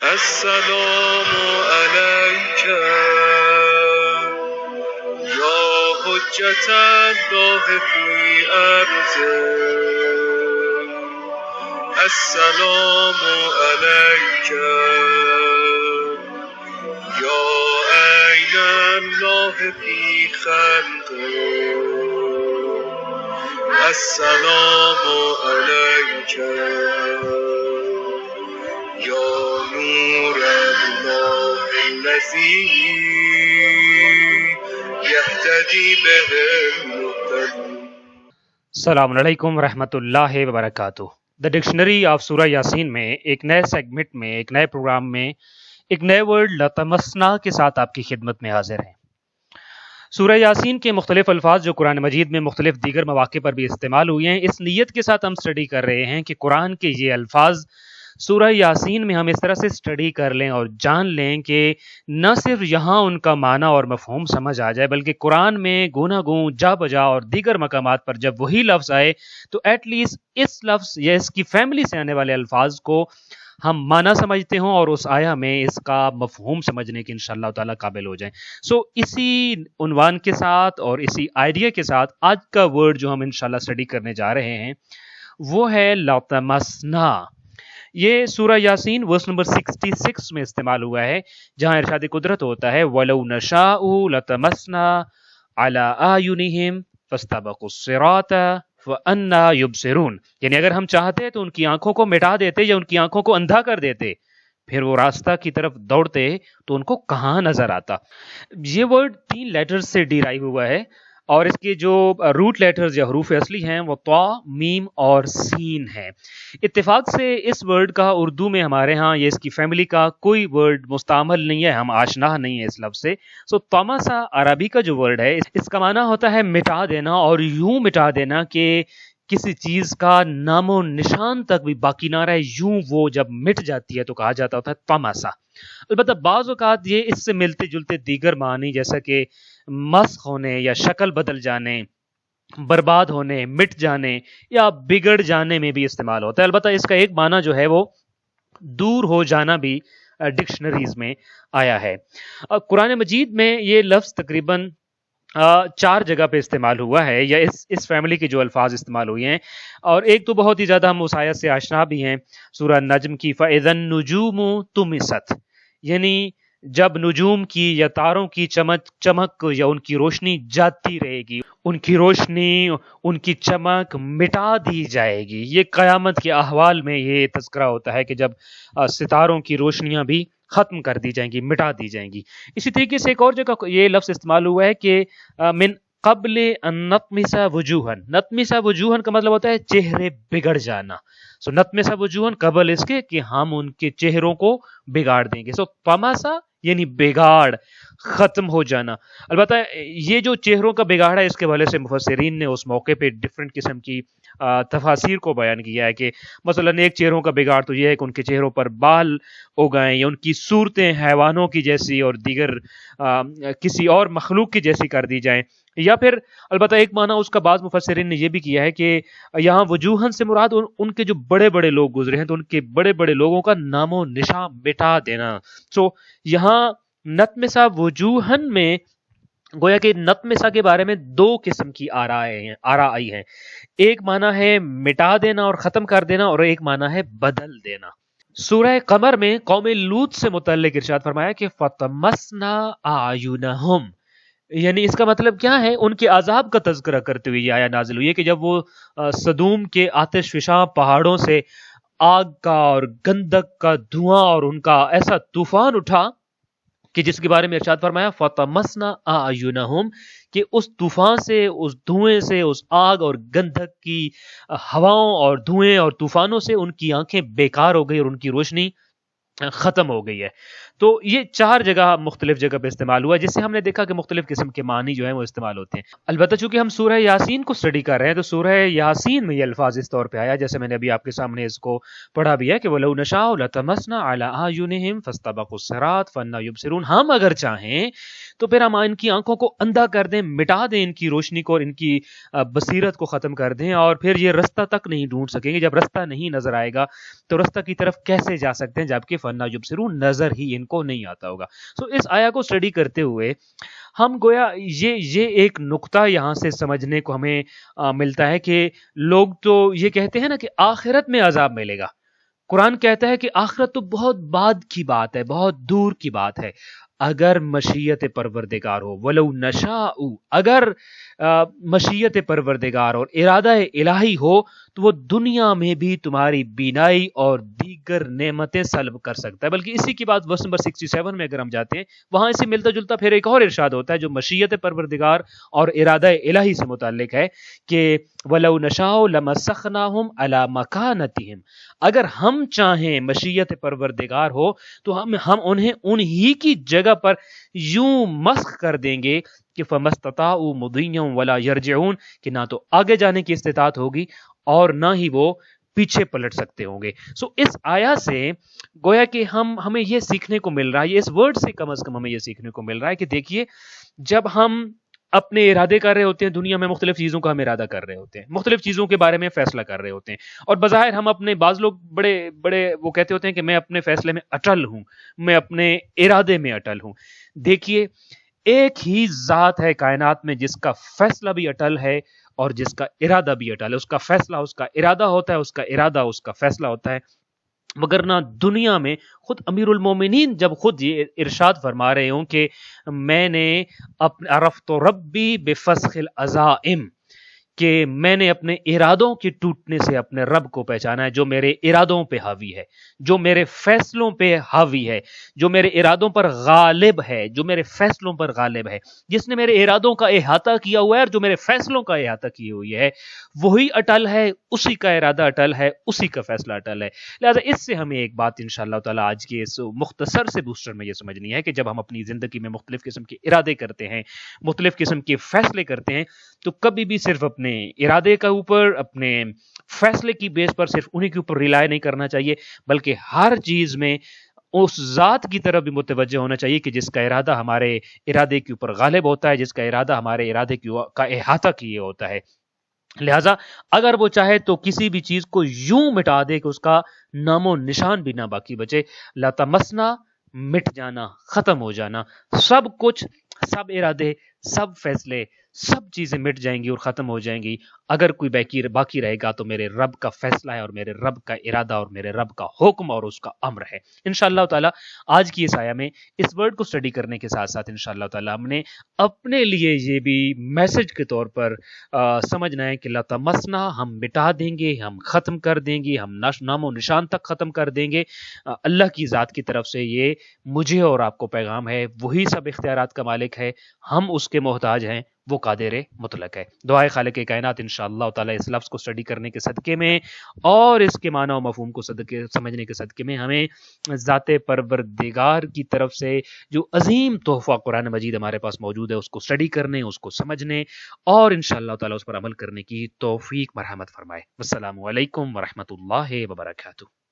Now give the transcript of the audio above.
السلام علیک یا حجت اللہ فی ارضه، السلام علیک یا عین اللہ فی خلقه، السلام علیک یا نور اللہ الذی یهتدی به المهتدون۔ السلام علیکم ورحمۃ اللہ وبرکاتہ۔ دا ڈکشنری آف سورہ یاسین میں ایک نئے سیگمنٹ میں، ایک نئے پروگرام میں، ایک نئے ورڈ لتمسنا کے ساتھ آپ کی خدمت میں حاضر ہیں۔ سورہ یاسین کے مختلف الفاظ جو قرآن مجید میں مختلف دیگر مواقع پر بھی استعمال ہوئے ہیں، اس نیت کے ساتھ ہم اسٹڈی کر رہے ہیں کہ قرآن کے یہ الفاظ سورہ یاسین میں ہم اس طرح سے اسٹڈی کر لیں اور جان لیں کہ نہ صرف یہاں ان کا معنی اور مفہوم سمجھ آ جائے، بلکہ قرآن میں گونا گوں، جا بجا اور دیگر مقامات پر جب وہی لفظ آئے تو ایٹ لیسٹ اس لفظ یا اس کی فیملی سے آنے والے الفاظ کو ہم معنی سمجھتے ہوں اور اس آیا میں اس کا مفہوم سمجھنے کے انشاءاللہ تعالیٰ قابل ہو جائیں۔ اسی عنوان کے ساتھ اور اسی آئیڈیا کے ساتھ آج کا ورڈ جو ہم انشاءاللہ اسٹڈی کرنے جا رہے ہیں وہ ہے لتمسنا۔ یہ سورہ یاسین ورس نمبر 66 میں استعمال ہوا ہے، جہاں ارشاد قدرت ہوتا ہے وَلَوْ نَشَاءُ لَتَمَسْنَا عَلَىٰ أَعْيُنِهِمْ فَاسْتَبَقُوا الصِّرَاطَ فَأَنَّىٰ يُبْصِرُونَ، یعنی اگر ہم چاہتے تو ان کی آنکھوں کو مٹا دیتے یا ان کی آنکھوں کو اندھا کر دیتے، پھر وہ راستہ کی طرف دوڑتے تو ان کو کہاں نظر آتا۔ یہ ورڈ 3 لیٹرز سے ڈیرائیو ہوا ہے اور اس کے جو روٹ لیٹرز یا حروف اصلی ہیں وہ طا، میم اور سین ہیں۔ اتفاق سے اس ورڈ کا اردو میں ہمارے ہاں یہ اس کی فیملی کا کوئی ورڈ مستعمل نہیں ہے، ہم آشنا نہیں ہیں اس لفظ سے۔ طمسا عربی کا جو ورڈ ہے اس کا معنی ہوتا ہے مٹا دینا، اور یوں مٹا دینا کہ کسی چیز کا نام و نشان تک بھی باقی نہ رہے، یوں وہ جب مٹ جاتی ہے تو کہا جاتا ہوتا ہے طمسا۔ البتہ بعض اوقات یہ اس سے ملتے جلتے دیگر معنی جیسا کہ مسخ ہونے یا شکل بدل جانے، برباد ہونے، مٹ جانے یا بگڑ جانے میں بھی استعمال ہوتا ہے۔ البتہ اس کا ایک معنی جو ہے وہ دور ہو جانا بھی ڈکشنریز میں آیا ہے۔ قرآن مجید میں یہ لفظ تقریباً 4 جگہ پہ استعمال ہوا ہے، یا اس فیملی کے جو الفاظ استعمال ہوئے ہیں، اور ایک تو بہت ہی زیادہ ہم اس آیت سے آشنا بھی ہیں، سورہ نجم کی فَإِذَا النُّجُومُ طُمِسَتْ، یعنی جب نجوم کی یا تاروں کی چمک یا ان کی روشنی جاتی رہے گی، ان کی روشنی، ان کی چمک مٹا دی جائے گی۔ یہ قیامت کے احوال میں یہ تذکرہ ہوتا ہے کہ جب ستاروں کی روشنیاں بھی ختم کر دی جائیں گی، مٹا دی جائیں گی۔ اسی طریقے سے ایک اور جگہ یہ لفظ استعمال ہوا ہے کہ من قبل ان نطمس وجوہن، نطمس وجوہن کا مطلب ہوتا ہے چہرے بگڑ جانا۔ نطمس وجوہن قبل اس کے کہ ہم ان کے چہروں کو بگاڑ دیں گے۔ طمسا یعنی بگاڑ، ختم ہو جانا۔ البتہ یہ جو چہروں کا بگاڑ ہے، اس کے حوالے سے مفسرین نے اس موقع پہ ڈفرینٹ قسم کی تفاسیر کو بیان کیا ہے کہ مثلا ایک چہروں کا بگاڑ تو یہ ہے کہ ان کے چہروں پر بال اگائیں یا ان کی صورتیں حیوانوں کی جیسی اور دیگر کسی اور مخلوق کی جیسی کر دی جائیں، یا پھر البتہ ایک معنی اس کا بعض مفسرین نے یہ بھی کیا ہے کہ یہاں وجوہن سے مراد ان کے جو بڑے بڑے لوگ گزرے ہیں تو ان کے بڑے بڑے لوگوں کا نام و نشان مٹا دینا۔ یہاں نتمسا وجوہن میں گویا کہ نتمسا کے بارے میں 2 قسم کی آرا آئی ہیں۔ ایک معنی ہے مٹا دینا اور ختم کر دینا، اور ایک معنی ہے بدل دینا۔ سورہ قمر میں قوم لوط سے متعلق ارشاد فرمایا کہ فَطَمَسْنَا أَعْيُنَهُمْ، یعنی اس کا مطلب کیا ہے؟ ان کے عذاب کا تذکرہ کرتے ہوئے یہ آیت نازل ہوئی ہے کہ جب وہ سدوم کے آتش فشاں پہاڑوں سے آگ کا اور گندک کا دھواں اور ان کا ایسا طوفان اٹھا کہ جس کے بارے میں ارشاد فرمایا فَطَمَسْنَا أَعْيُنَهُمْ، کہ اس طوفان سے، اس دھوئیں سے، اس آگ اور گندک کی ہواؤں اور دھوئیں اور طوفانوں سے ان کی آنکھیں بیکار ہو گئی اور ان کی روشنی ختم ہو گئی ہے۔ تو یہ 4 جگہ مختلف جگہ پہ استعمال ہوا، جس سے ہم نے دیکھا کہ مختلف قسم کے معنی جو ہیں وہ استعمال ہوتے ہیں۔ البتہ چونکہ ہم سورہ یاسین کو اسٹڈی کر رہے ہیں تو سورہ یاسین میں یہ الفاظ اس طور پہ آیا، جیسے میں نے ابھی آپ کے سامنے اس کو پڑھا بھی ہے کہ وَلَوْ نَشَاءُ لَطَمَسْنَا عَلَىٰ أَعْيُنِهِمْ فَاسْتَبَقُوا الصِّرَاطَ فَأَنَّىٰ يُبْصِرُونَ، ہم اگر چاہیں تو پھر ہم ان کی آنکھوں کو اندھا کر دیں، مٹا دیں ان کی روشنی کو اور ان کی بصیرت کو ختم کر دیں، اور پھر یہ رستہ تک نہیں ڈھونڈ سکیں گے۔ جب رستہ نہیں نظر آئے گا تو رستہ کی طرف کیسے جا سکتے ہیں؟ جبکہ كيف لا يبصرون, نظر ہی ان کو نہیں آتا ہوگا. سو اس آیا کو اسٹڈی کرتے ہوئے ہم گویا یہ ایک نقطہ یہاں سے سمجھنے کو ہمیں ملتا ہے کہ لوگ تو یہ کہتے ہیں نا کہ آخرت میں عذاب ملے گا. قرآن کہتا ہے کہ آخرت تو بہت بعد کی بات ہے, بہت دور کی بات ہے. اگر مشیت پروردگار ہو, ولو نشاء, اگر مشیت پروردگار اور ارادہ الہی ہو تو وہ دنیا میں بھی تمہاری بینائی اور دیگر نعمتیں سلب کر سکتا ہے. بلکہ اسی کی بات ورس نمبر 67 میں اگر ہم جاتے ہیں, وہاں اسی ملتا جلتا پھر ایک اور ارشاد ہوتا ہے جو مشیت پروردگار اور ارادہ الہی سے متعلق ہے کہ وَلَوْ نَشَاءُ لَمَسَّخْنَاهُمْ عَلَى مَكَانَتِهِمْ, اگر ہم چاہیں مشیت پروردگار ہو تو ہم انہیں انہی کی جگہ پر یوں مسخ کر دیں گے کہ فَمَسْتَطَاعُوا مُضِيًّا وَلَا يَرْجِعُونَ, کہ نہ تو آگے جانے کی استطاعت ہوگی اور نہ ہی وہ پیچھے پلٹ سکتے ہوں گے. سو اس آیا سے گویا کہ ہمیں یہ سیکھنے کو مل رہا ہے, اس ورڈ سے کم از کم ہمیں یہ سیکھنے کو مل رہا ہے کہ دیکھیے جب ہم اپنے ارادے کر رہے ہوتے ہیں, دنیا میں مختلف چیزوں کا ہم ارادہ کر رہے ہوتے ہیں, مختلف چیزوں کے بارے میں فیصلہ کر رہے ہوتے ہیں, اور بظاہر ہم اپنے, بعض لوگ بڑے بڑے وہ کہتے ہوتے ہیں کہ میں اپنے فیصلے میں اٹل ہوں, میں اپنے ارادے میں اٹل ہوں. دیکھیے ایک ہی ذات ہے کائنات میں جس کا فیصلہ بھی اٹل ہے اور جس کا ارادہ بھی اٹل ہے. اس کا فیصلہ اس کا ارادہ ہوتا ہے, اس کا ارادہ اس کا فیصلہ ہوتا ہے. مگر نہ دنیا میں خود امیر المومنین جب خود یہ ارشاد فرما رہے ہوں کہ میں نے عرفت ربی بفسخ العزائم, کہ میں نے اپنے ارادوں کے ٹوٹنے سے اپنے رب کو پہچانا ہے جو میرے ارادوں پہ حاوی ہے, جو میرے فیصلوں پہ حاوی ہے, جو میرے ارادوں پر غالب ہے, جو میرے فیصلوں پر غالب ہے, جس نے میرے ارادوں کا احاطہ کیا ہوا ہے اور جو میرے فیصلوں کا احاطہ کی ہوئی ہے, وہی اٹل ہے, اسی کا ارادہ اٹل ہے, اسی کا فیصلہ اٹل ہے. لہذا اس سے ہمیں ایک بات انشاءاللہ تعالیٰ آج کے اس مختصر سے بوسٹر میں یہ سمجھنی ہے کہ جب ہم اپنی زندگی میں مختلف قسم کے ارادے کرتے ہیں, مختلف قسم کے فیصلے کرتے ہیں, تو کبھی بھی صرف اپنے ارادے کا اوپر, اپنے فیصلے کی بیس پر صرف انہی کے اوپر ریلائے نہیں کرنا چاہیے, بلکہ ہر چیز میں اس ذات کی طرف بھی متوجہ ہونا چاہیے کہ جس کا ارادہ ہمارے ارادے کے اوپر غالب ہوتا ہے, جس کا ارادہ ہمارے ارادے کا احاطہ کیے ہوتا ہے. لہذا اگر وہ چاہے تو کسی بھی چیز کو یوں مٹا دے کہ اس کا نام و نشان بھی نہ باقی بچے. لَتَمَسْنَا, مٹ جانا, ختم ہو جانا, سب کچھ, سب ارادے, سب فیصلے, سب چیزیں مٹ جائیں گی اور ختم ہو جائیں گی. اگر کوئی باقی رہے گا تو میرے رب کا فیصلہ ہے اور میرے رب کا ارادہ اور میرے رب کا حکم اور اس کا امر ہے. انشاءاللہ تعالی آج کی اس آیا میں اس ورڈ کو اسٹڈی کرنے کے ساتھ ساتھ انشاءاللہ تعالی ہم نے اپنے لیے یہ بھی میسج کے طور پر سمجھنا ہے کہ لَتَمَسْنَا, ہم مٹا دیں گے, ہم ختم کر دیں گے, ہم نام و نشان تک ختم کر دیں گے. اللہ کی ذات کی طرف سے یہ مجھے اور آپ کو پیغام ہے, وہی سب اختیارات کا مالک ہے, ہم اس کے محتاج ہیں, وہ قادر مطلق ہے. دعائے خالق کائنات انشاءاللہ تعالی اس لفظ کو اسٹڈی کرنے کے صدقے میں اور اس کے معنی و مفہوم کو سمجھنے کے صدقے میں ہمیں ذات پروردگار کی طرف سے جو عظیم تحفہ قرآن مجید ہمارے پاس موجود ہے اس کو اسٹڈی کرنے, اس کو سمجھنے اور انشاءاللہ تعالی اس پر عمل کرنے کی توفیق مرحمت فرمائے. السلام علیکم ورحمۃ اللہ وبرکاتہ.